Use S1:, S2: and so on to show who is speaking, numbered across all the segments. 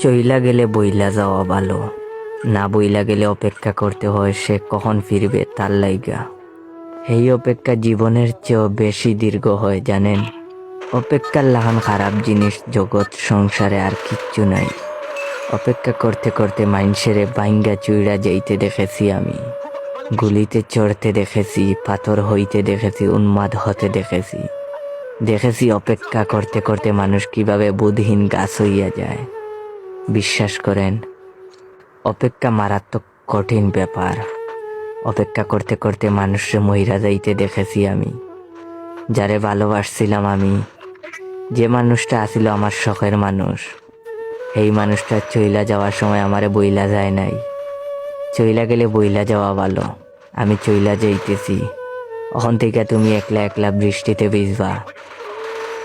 S1: চইলা গেলে বইলা যাওয়া ভালো, না বইলা গেলে অপেক্ষা করতে হয় সে কখন ফিরবে তার লাইগা। এই অপেক্ষা জীবনের চেয়েও বেশি দীর্ঘ হয় জানেন। অপেক্ষার লাহান খারাপ জিনিস জগৎ সংসারে আর কিচ্ছু নাই। অপেক্ষা করতে করতে মাইনসেরে বাইঙ্গা চুইড়া যাইতে দেখেছি আমি, গুলিতে চড়তে দেখেছি, পাথর হইতে দেখেছি, উন্মাদ হতে দেখেছি। দেখেছি অপেক্ষা করতে করতে মানুষ কিভাবে বুধহীন গাছ হইয়া যায়। বিশ্বাস করেন, অপেক্ষা মারাত্মক কঠিন ব্যাপার। অপেক্ষা করতে করতে মানুষকে মহিরা যাইতে দেখেছি আমি। যারে ভালোবাসছিলাম আমি, যে মানুষটা আসিল আমার শখের মানুষ, এই মানুষটা চইলা যাওয়ার সময় আমারে বইলা যায় নাই। চইলা গেলে বইলা যাওয়া ভালো। আমি চইলা যাইতেছি, ওখান থেকে তুমি একলা একলা বৃষ্টিতে ভিজবা।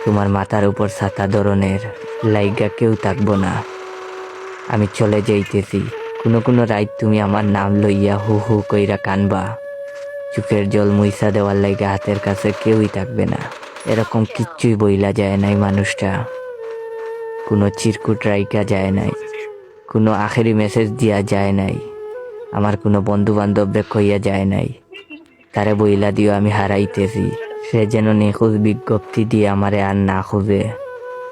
S1: তোমার মাথার উপর ছাতা ধরনের লাইগা কেউ থাকবো না। আমি চলে যাইতেছি, কোনো কোনো রাত তুমি আমার নাম লইয়া হু হু কইরা কানবা। চোখের জল মুইসা দেওয়ার লাইগা হাতের কাছে কেউই থাকবে না। এরকম কিচ্ছুই বইলা যায় নাই মানুষটা। কোনো চিরকুট রাইকা যায় নাই, কোনো আখেরি মেসেজ দিয়া যায় নাই, আমার কোনো বন্ধু বান্ধবরে কইয়া যায় নাই তারে বইলা দিও আমি হারাইতেছি। সে যেন নিখোঁজ বিজ্ঞপ্তি দিয়ে আমারে আর না খুঁজে।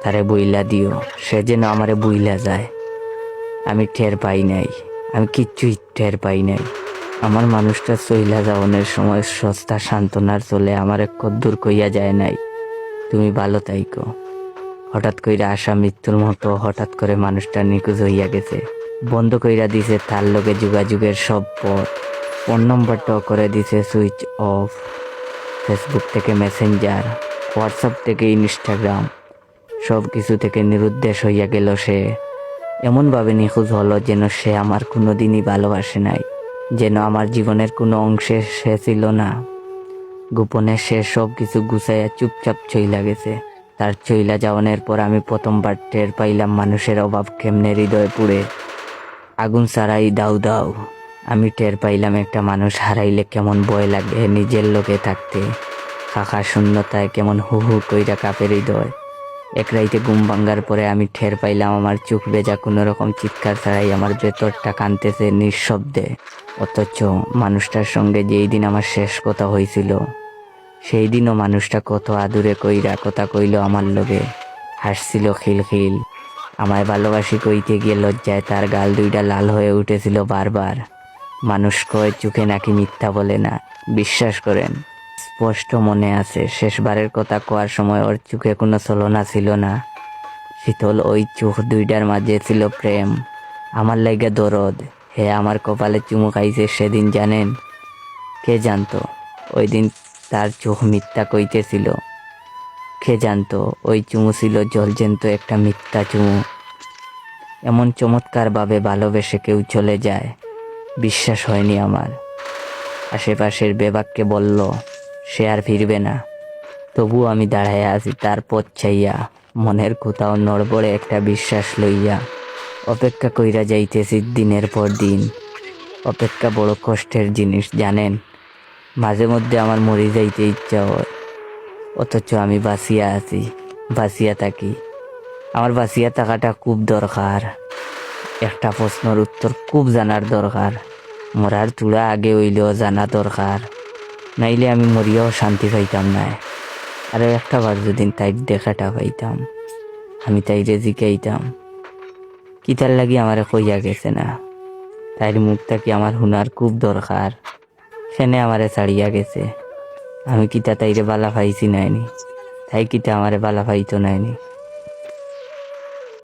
S1: তারে বইলা দিও সে যেন আমারে বইলা যায়। আমি টের পাই নাই, আমি কিচ্ছুই টের পাই নাই। আমার মানুষটা চইলা যাওয়ানোর সময় সস্তা সান্ত্বনার চলে আমারে কদ্দুর কইয়া যায় নাই, তুমি ভালো তাইকো। হঠাৎ কইরা আসা মৃত্যুর মতো হঠাৎ করে মানুষটা নিখোঁজ হইয়া গেছে। বন্ধ কইরা দিছে তার লগে যোগাযোগের সব পথ। ফোন নম্বরটাও করে দিছে সুইচ অফ। ফেসবুক থেকে মেসেঞ্জার, হোয়াটসঅ্যাপ থেকে ইনস্টাগ্রাম, সব কিছু থেকে নিরুদ্দেশ হইয়া গেল সে। এমনভাবে নিখোঁজ হলো যেন সে আমার কোনো দিনই ভালোবাসে নাই, যেন আমার জীবনের কোনো অংশে সে ছিল না। গোপনে সে সব কিছু গুছাইয়া চুপচাপ চইলা গেছে। তার চইলা যাওয়ানোর পর আমি প্রথমবার টের পাইলাম মানুষের অভাব কেমনে হৃদয় পুড়ে। আগুন ছাড়াই দাউ দাউ। আমি টের পাইলাম একটা মানুষ হারাইলে কেমন ভয় লাগে নিজের লোকে থাকতে। ফাঁকা শূন্যতায় কেমন হু হু কইরা কাঁপে হৃদয়। এক রাইতে ঘুম ভাঙ্গার পরে আমি টের পাইলাম আমার চোখ ভেজা কোনো রকম চিৎকার ছাড়াই আমার ভেতরটা কাঁদতেছে নিঃশব্দে। অথচ মানুষটার সঙ্গে যেই দিন আমার শেষ কথা হয়েছিল, সেই দিনও মানুষটা কত আদুরে কইরা কথা কইল আমার লগে, হাসছিল খিলখিল। আমায় ভালোবাসি কইতে গিয়ে লজ্জায় তার গাল দুইটা লাল হয়ে উঠেছিল বারবার। মানুষ কয় চোখে নাকি মিথ্যা বলে না। বিশ্বাস করেন, স্পষ্ট মনে আছে শেষবারের কথা কোয়ার সময় ওর চোখে কোনো ছলনা ছিল না। শীতল ওই চোখ দুইটার মাঝে ছিল প্রেম, আমার লাইগা দরদ। হে আমার কপালে চুমু খাইছে সেদিন জানেন? কে জানতো ওই দিন তার চোখ মিথ্যা কইতেছিল? কে জানতো ওই চুমু ছিল জলজেন্ত একটা মিথ্যা চুমু? এমন চমৎকারভাবে ভালোবেসে কেউ চলে যায়, বিশ্বাস হয়নি আমার। আশেপাশের বেবাককে বলল সে আর ফিরবে না, তবুও আমি দাঁড়াইয়া আছি তার পথ চাইয়া, মনের কোথাও নড়বড়ে একটা বিশ্বাস লইয়া। অপেক্ষা কইরা যাইতেছি দিনের পর দিন। অপেক্ষা বড় কষ্টের জিনিস জানেন। মাঝে মধ্যে আমার মরে যাইতে ইচ্ছা হয়, অথচ আমি বাঁচিয়া আছি, বাঁচিয়া থাকি। আমার বাঁচিয়া থাকাটা খুব দরকার। একটা প্রশ্নের উত্তর খুব জানার দরকার। মরার তুড়া আগে হইলেও জানা দরকার, নাইলে আমি মরিয়াও শান্তি পাইতাম না। আরও একটা বার যদি তাইর দেখাটা পাইতাম, আমি তাইরে জিকাইতাম কিতার লাগি আমারে কইয়া গেছে না। তাইর মুখটা কি আমার হুনার খুব দরকার। সেনে আমারে ছাড়িয়া গেছে, আমি কিতা তাইরে বালা পাইছি নাইনি, তাই কিতা আমারে বালা পাইতো নাইনি।